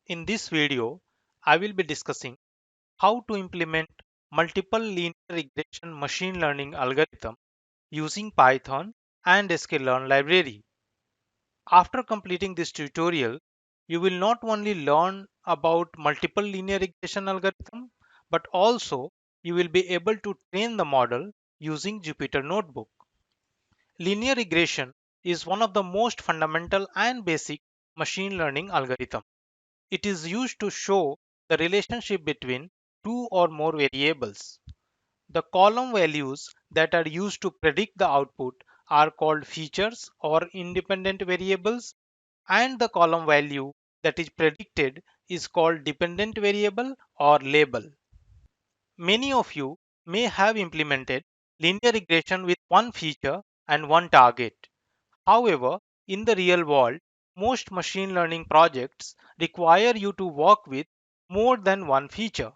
In this video, I will be discussing how to implement multiple linear regression machine learning algorithm using Python and sklearn library. After completing this tutorial, you will not only learn about multiple linear regression algorithm, but also you will be able to train the model using Jupyter Notebook. Linear regression is one of the most fundamental and basic machine learning algorithm. It is used to show the relationship between two or more variables. The column values that are used to predict the output are called features or independent variables, and the column value that is predicted is called dependent variable or label. Many of you may have implemented linear regression with one feature and one target. However, in the real world, most machine learning projects require you to work with more than one feature.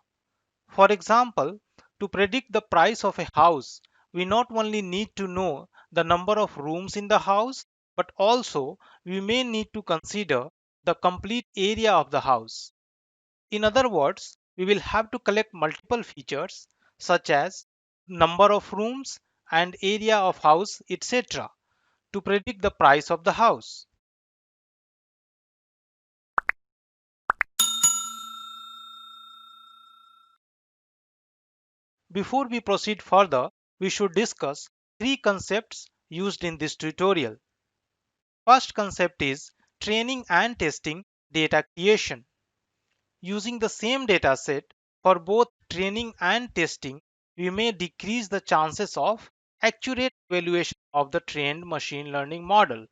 For example, to predict the price of a house, we not only need to know the number of rooms in the house, but also we may need to consider the complete area of the house. In other words, we will have to collect multiple features such as number of rooms and area of house, etc. to predict the price of the house. Before we proceed further, we should discuss three concepts used in this tutorial. First concept is training and testing data creation. Using the same dataset for both training and testing, we may decrease the chances of accurate evaluation of the trained machine learning model.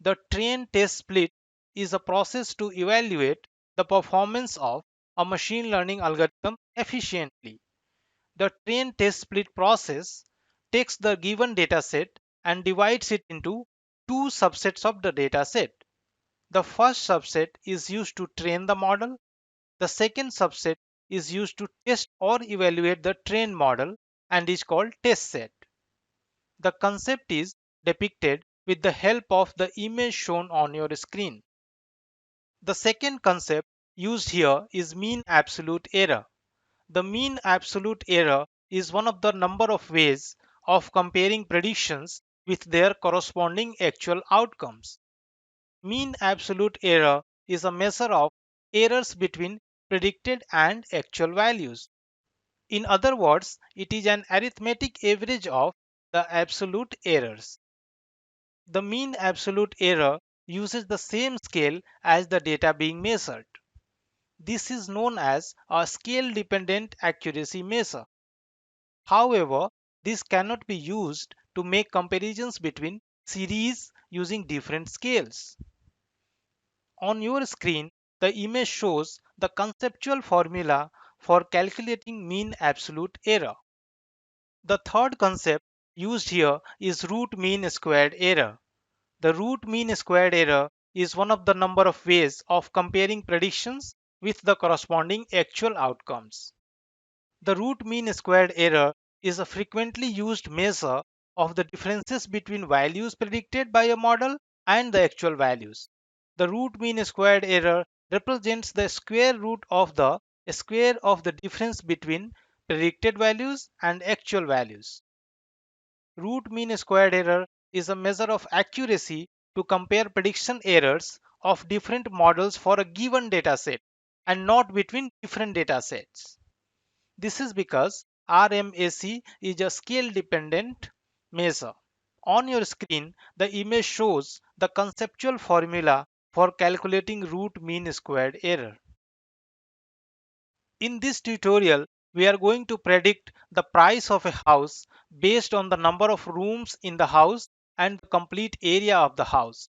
The train test split is a process to evaluate the performance of a machine learning algorithm efficiently. The train test split process takes the given dataset and divides it into two subsets of the dataset. The first subset is used to train the model. The second subset is used to test or evaluate the trained model and is called test set. The concept is depicted with the help of the image shown on your screen. The second concept used here is mean absolute error. The mean absolute error is one of the number of ways of comparing predictions with their corresponding actual outcomes. Mean absolute error is a measure of errors between predicted and actual values. In other words, it is an arithmetic average of the absolute errors. The mean absolute error uses the same scale as the data being measured. This is known as a scale dependent accuracy measure. However, this cannot be used to make comparisons between series using different scales. On your screen, the image shows the conceptual formula for calculating mean absolute error. The third concept used here is root mean squared error. The root mean squared error is one of the number of ways of comparing predictions with the corresponding actual outcomes. The root mean squared error is a frequently used measure of the differences between values predicted by a model and the actual values. The root mean squared error represents the square root of the square of the difference between predicted values and actual values. Root mean squared error is a measure of accuracy to compare prediction errors of different models for a given dataset and not between different datasets. This is because RMAC is a scale dependent measure. On your screen, the image shows the conceptual formula for calculating root mean squared error. In this tutorial, we are going to predict the price of a house based on the number of rooms in the house and the complete area of the house.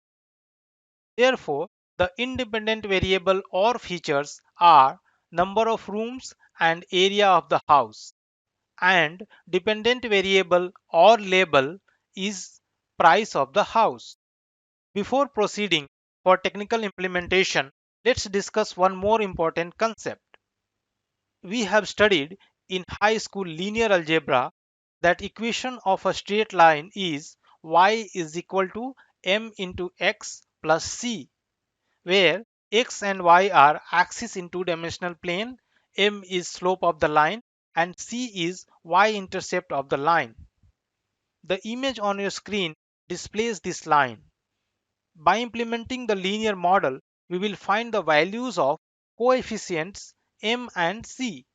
Therefore, the independent variable or features are number of rooms and area of the house, and dependent variable or label is price of the house. Before proceeding for technical implementation, let's discuss one more important concept. We have studied in high school linear algebra that equation of a straight line is y is equal to m into x plus c, where X and Y are axis in two-dimensional plane, M is slope of the line, and C is y-intercept of the line. The image on your screen displays this line. By implementing the linear model, we will find the values of coefficients M and C.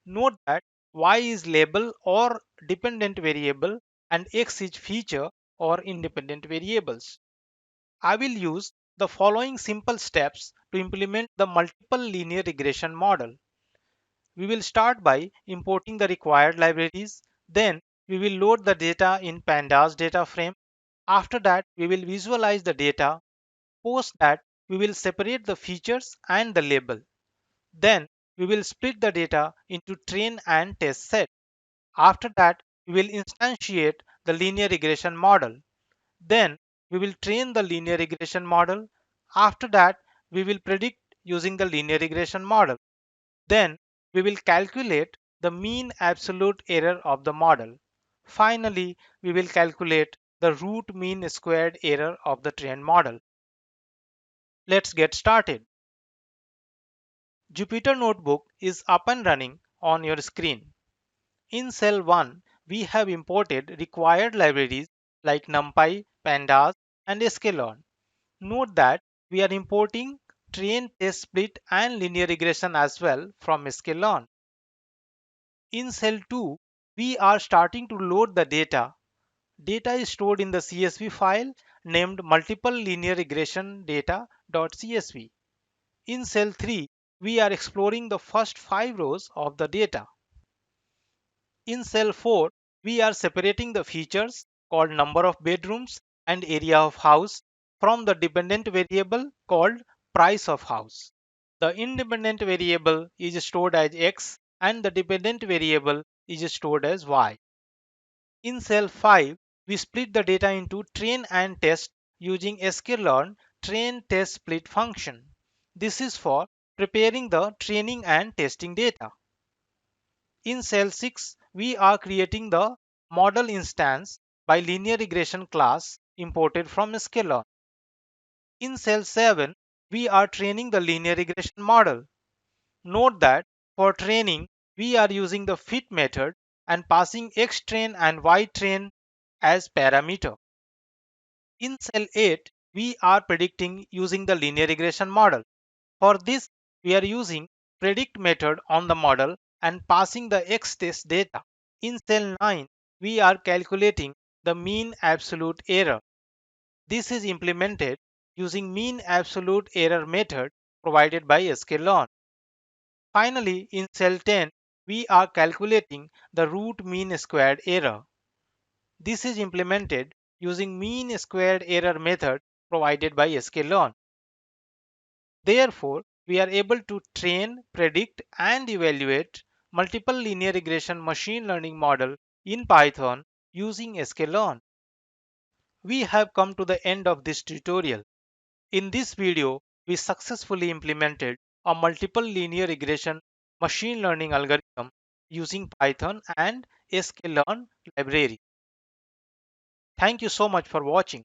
Note that y is label or dependent variable and x is feature or independent variables. I will use the following simple steps to implement the multiple linear regression model. We will start by importing the required libraries. Then we will load the data in pandas data frame. After that, we will visualize the data. Post that, we will separate the features and the label. Then we will split the data into train and test set. After that, we will instantiate the linear regression model. Then we will train the linear regression model. After that, we will predict using the linear regression model. Then we will calculate the mean absolute error of the model. Finally, we will calculate the root mean squared error of the trained model. Let's get started. Jupyter Notebook is up and running on your screen. In cell 1, we have imported required libraries like NumPy, Pandas, and sklearn. Note that we are importing train, test, split, and linear regression as well from sklearn. In cell 2, we are starting to load the data. Data is stored in the CSV file named multiple linear regression data.csv. In cell 3, we are exploring the first 5 rows of the data. In cell 4, we are separating the features called number of bedrooms and area of house from the dependent variable called price of house. The independent variable is stored as x and the dependent variable is stored as y. In cell 5, we split the data into train and test using sklearn train test split function. This is for preparing the training and testing data. In cell 6, we are creating the model instance by linear regression class imported from sklearn. In cell 7, we are training the linear regression model. Note that for training, we are using the fit method and passing xtrain and ytrain as parameter. In cell 8, we are predicting using the linear regression model. For this, we are using predict method on the model and passing the x-test data. In cell 9, we are calculating the mean absolute error. This is implemented using mean absolute error method provided by sklearn. Finally, in cell 10, we are calculating the root mean squared error. This is implemented using mean squared error method provided by sklearn. Therefore, we are able to train, predict, and evaluate multiple linear regression machine learning model in Python using sklearn. We have come to the end of this tutorial. In this video, we successfully implemented a multiple linear regression machine learning algorithm using Python and sklearn library. Thank you so much for watching.